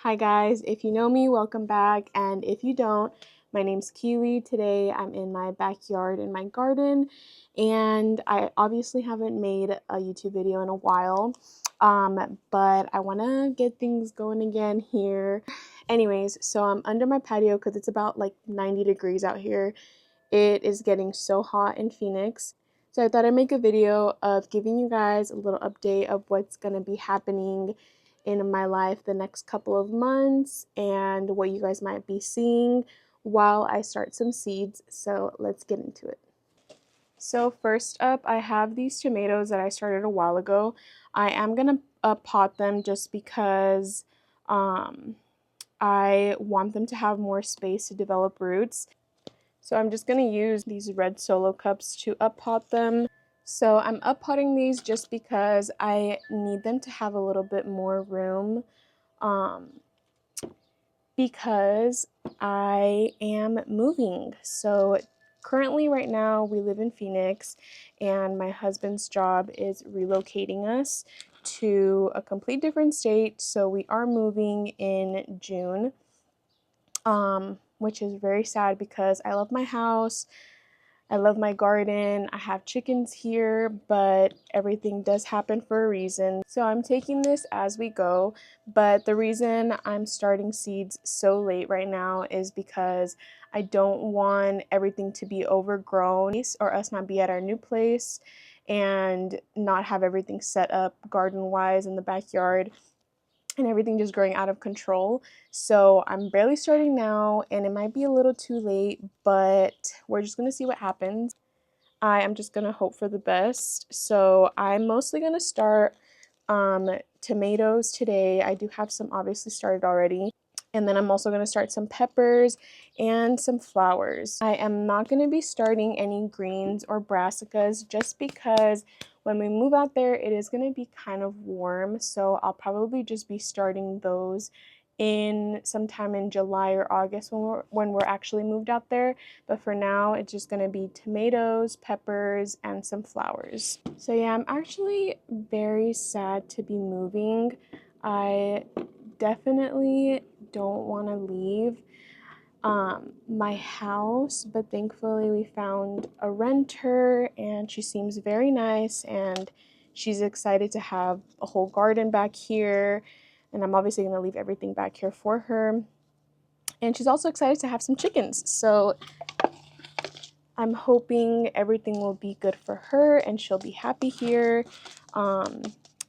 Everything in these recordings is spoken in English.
Hi guys, if you know me, welcome back, and if you don't, my name's Keely. Today I'm in my backyard in my garden, and I obviously haven't made a YouTube video in a while, but I want to get things going again here. Anyways, so I'm under my patio because it's about like 90 degrees out here. It is getting so hot in Phoenix. So I thought I'd make a video of giving you guys a little update of what's going to be happening in my life the next couple of months and what you guys might be seeing while I start some seeds. So let's get into it. So first up, I have these tomatoes that I started a while ago. I am going to pot them just because I want them to have more space to develop roots. So I'm just going to use these red solo cups to up pot them. So I'm up potting these just because I need them to have a little bit more room because I am moving. So currently right now we live in Phoenix and my husband's job is relocating us to a complete different state. So we are moving in June, which is very sad because I love my house. I love my garden. I have chickens here, but everything does happen for a reason. So I'm taking this as we go, but the reason I'm starting seeds so late right now is because I don't want everything to be overgrown or us not be at our new place and not have everything set up garden-wise in the backyard and everything just growing out of control. So I'm barely starting now and it might be a little too late, but we're just gonna see what happens. I am just gonna hope for the best. So I'm mostly gonna start tomatoes today. I do have some obviously started already. And then I'm also going to start some peppers and some flowers. I am not going to be starting any greens or brassicas just because when we move out there, it is going to be kind of warm. So I'll probably just be starting those in sometime in July or August when we're actually moved out there. But for now, it's just going to be tomatoes, peppers, and some flowers. So yeah, I'm actually very sad to be moving. I definitely don't want to leave my house, but thankfully we found a renter and she seems very nice and she's excited to have a whole garden back here, and I'm obviously going to leave everything back here for her, and she's also excited to have some chickens. So I'm hoping everything will be good for her and she'll be happy here.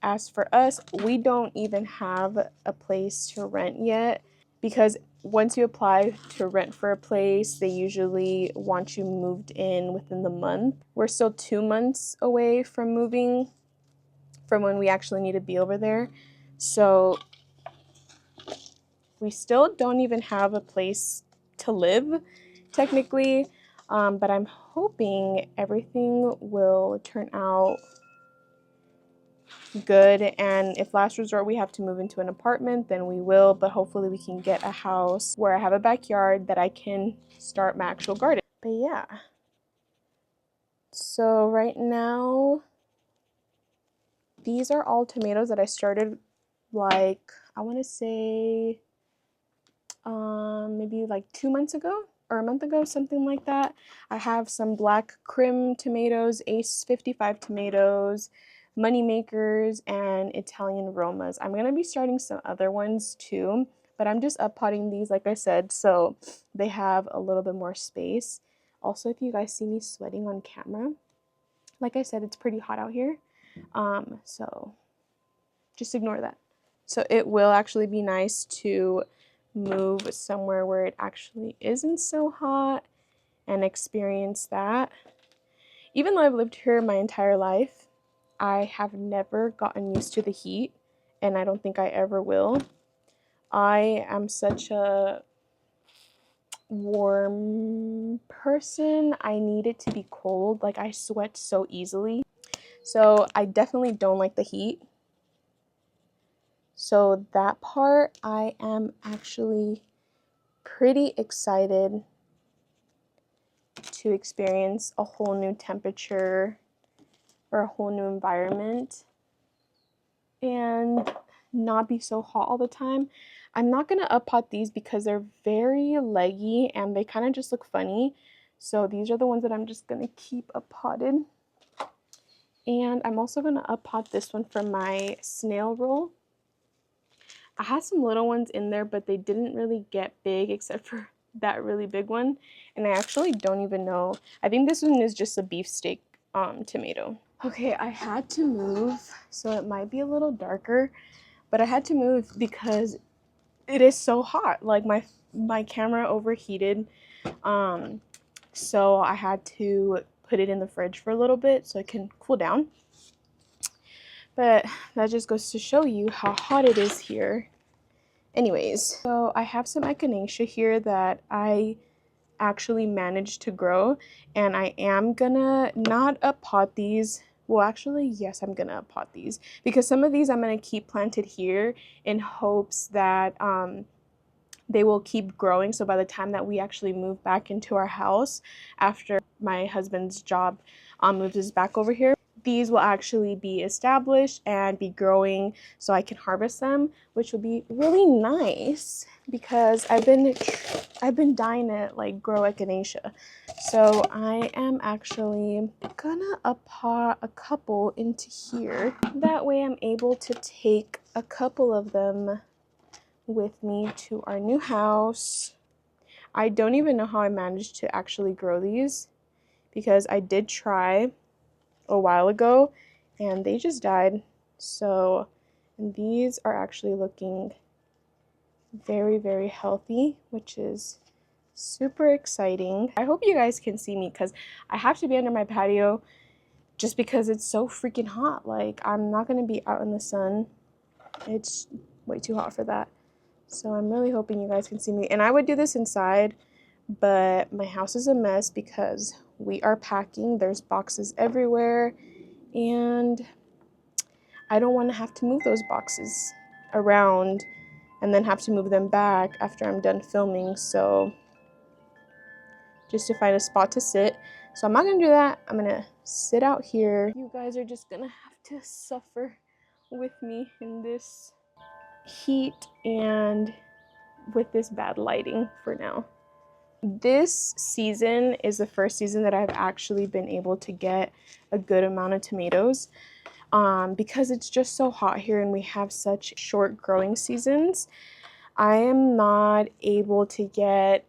As for us, we don't even have a place to rent yet because once you apply to rent for a place, they usually want you moved in within the month. We're still 2 months away from moving from when we actually need to be over there. So we still don't even have a place to live technically, but I'm hoping everything will turn out good, and if last resort we have to move into an apartment, then we will, but hopefully we can get a house where I have a backyard that I can start my actual garden. But yeah, so right now these are all tomatoes that I started like I want to say maybe like 2 months ago or a month ago, something like that. I have some black Krim tomatoes, Ace 55 tomatoes, money makers, and Italian Romas. I'm gonna be starting some other ones too, but I'm just up potting these like I said, so they have a little bit more space. Also, if you guys see me sweating on camera, like I said, it's pretty hot out here, so just ignore that. So it will actually be nice to move somewhere where it actually isn't so hot and experience that. Even though I've lived here my entire life, I have never gotten used to the heat, and I don't think I ever will. I am such a warm person. I need it to be cold. Like, I sweat so easily. So I definitely don't like the heat. So that part, I am actually pretty excited to experience a whole new temperature or a whole new environment and not be so hot all the time. I'm not going to up pot these because they're very leggy and they kind of just look funny. So these are the ones that I'm just going to keep up potted. And I'm also going to up pot this one for my snail roll. I had some little ones in there, but they didn't really get big except for that really big one. And I actually don't even know. I think this one is just a beefsteak tomato. Okay, I had to move, so it might be a little darker, but I had to move because it is so hot. Like my camera overheated, so I had to put it in the fridge for a little bit so it can cool down. But that just goes to show you how hot it is here. Anyways, so I have some echinacea here that I actually managed to grow, and I am gonna not up pot these. Well, actually, yes, I'm gonna up pot these because some of these I'm gonna keep planted here in hopes that they will keep growing. So by the time that we actually move back into our house after my husband's job moves us back over here, these will actually be established and be growing so I can harvest them, which will be really nice because I've been dying to like grow echinacea. So I am actually gonna up pot a couple into here. That way I'm able to take a couple of them with me to our new house. I don't even know how I managed to actually grow these because I did try a while ago and they just died. So, and these are actually looking very, very healthy, which is super exciting. I hope you guys can see me because I have to be under my patio just because it's so freaking hot. Like, I'm not going to be out in the sun. It's way too hot for that. So I'm really hoping you guys can see me. And I would do this inside, but my house is a mess because we are packing. There's boxes everywhere, and I don't want to have to move those boxes around and then have to move them back after I'm done filming. So just to find a spot to sit. So I'm not going to do that. I'm going to sit out here. You guys are just going to have to suffer with me in this heat and with this bad lighting for now. This season is the first season that I've actually been able to get a good amount of tomatoes because it's just so hot here and we have such short growing seasons. I am not able to get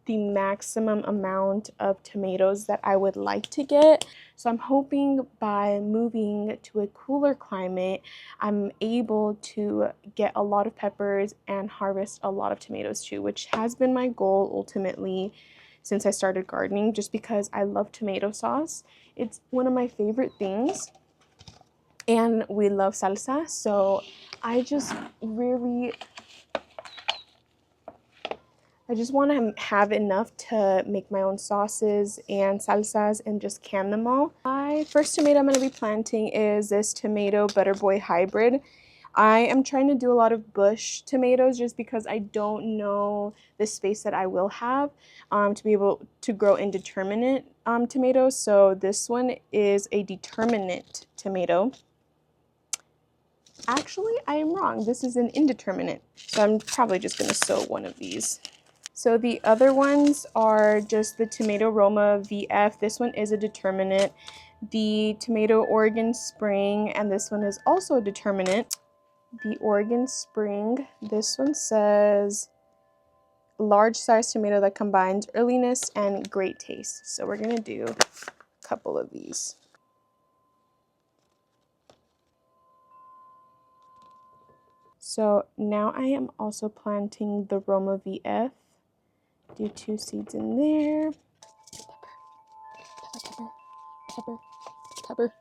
the maximum amount of tomatoes that I would like to get. So I'm hoping by moving to a cooler climate, I'm able to get a lot of peppers and harvest a lot of tomatoes too, which has been my goal ultimately since I started gardening, just because I love tomato sauce. It's one of my favorite things. And we love salsa, so I just want to have enough to make my own sauces and salsas and just can them all. My first tomato I'm going to be planting is this tomato Butter Boy hybrid. I am trying to do a lot of bush tomatoes just because I don't know the space that I will have to be able to grow indeterminate tomatoes. So this one is a determinate tomato. Actually, I am wrong. This is an indeterminate. So I'm probably just going to sow one of these. So the other ones are just the Tomato Roma VF. This one is a determinate. The Tomato Oregon Spring, and this one is also a determinate. The Oregon Spring, this one says large size tomato that combines earliness and great taste. So we're gonna do a couple of these. So now I am also planting the Roma VF. Do 2 seeds in there. Pepper,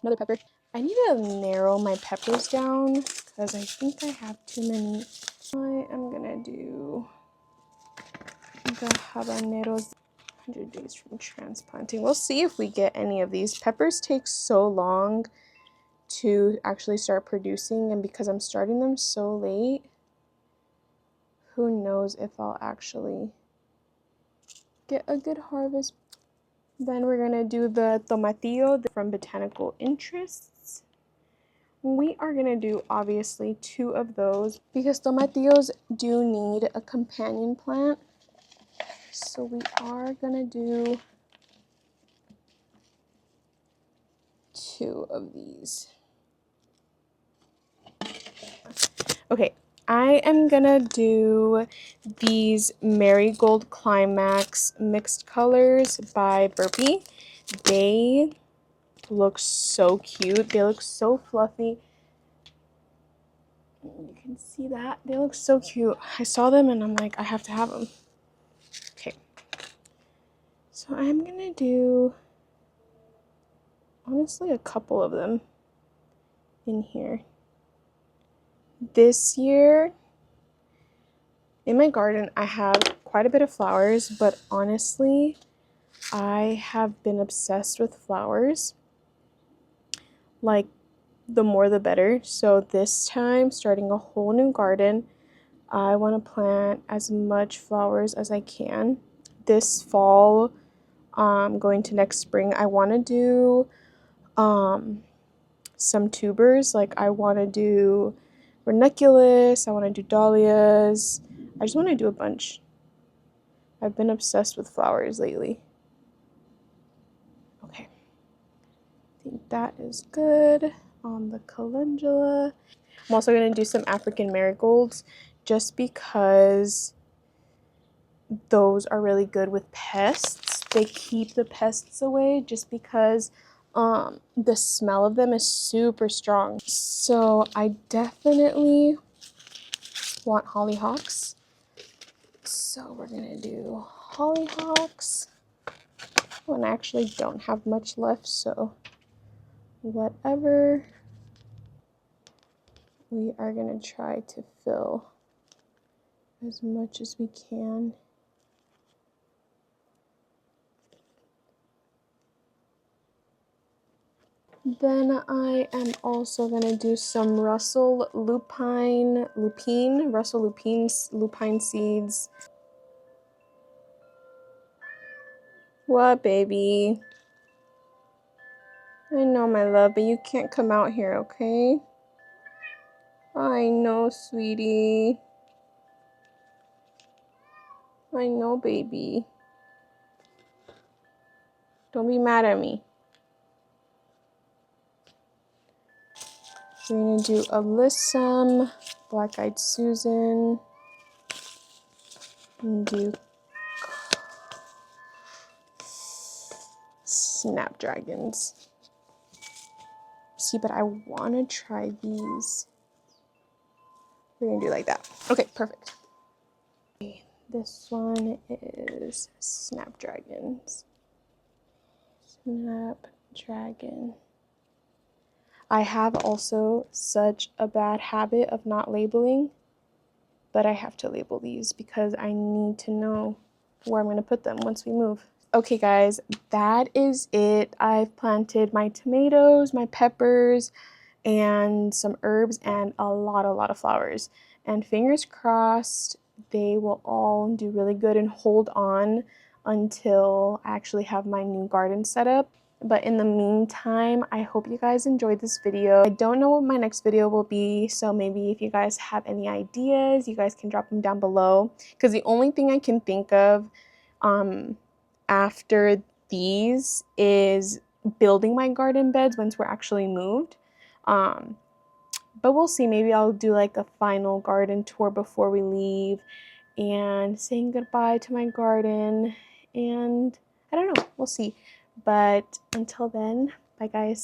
another pepper. I need to narrow my peppers down because I think I have too many. I am gonna do the habaneros. 100 days from transplanting. We'll see if we get any of these. Peppers take so long to actually start producing, and because I'm starting them so late, who knows if I'll actually get a good harvest. Then we're gonna do the tomatillo from Botanical Interests. we are gonna do obviously 2 of those because tomatillos do need a companion plant. So we are gonna do 2 of these. Okay, I am gonna do these Marigold Climax mixed colors by Burpee. They look so cute. They look so fluffy. You can see that. They look so cute. I saw them and I'm like, I have to have them. Okay. So I'm gonna do, honestly, a couple of them in here. This year, in my garden, I have quite a bit of flowers, but honestly, I have been obsessed with flowers. Like, the more the better. So this time, starting a whole new garden, I want to plant as much flowers as I can. This fall, going to next spring, I want to do some tubers. Like, I want to do ranunculus, I want to do dahlias. I just want to do a bunch. I've been obsessed with flowers lately. Okay, I think that is good on the calendula. I'm also going to do some African marigolds just because those are really good with pests. They keep the pests away just because the smell of them is super strong. So I definitely want hollyhocks. So we're gonna do hollyhocks. Oh, and I actually don't have much left, so whatever. We are gonna try to fill as much as we can. Then I am also gonna do some Russell lupine seeds. What, baby? I know, my love, but you can't come out here, okay? I know, sweetie. I know, baby. Don't be mad at me. We're gonna do Alyssum, Black Eyed Susan, and do Snapdragons. See, but I wanna try these. We're gonna do like that. Okay, perfect. This one is Snapdragons. Snapdragon. I have also such a bad habit of not labeling, but I have to label these because I need to know where I'm going to put them once we move. Okay guys, that is it. I've planted my tomatoes, my peppers, and some herbs and a lot of flowers. And fingers crossed they will all do really good and hold on until I actually have my new garden set up. But in the meantime, I hope you guys enjoyed this video. I don't know what my next video will be, so maybe if you guys have any ideas, you guys can drop them down below. Because the only thing I can think of after these is building my garden beds once we're actually moved. But we'll see. Maybe I'll do like a final garden tour before we leave and saying goodbye to my garden. And I don't know. We'll see. But until then, bye guys.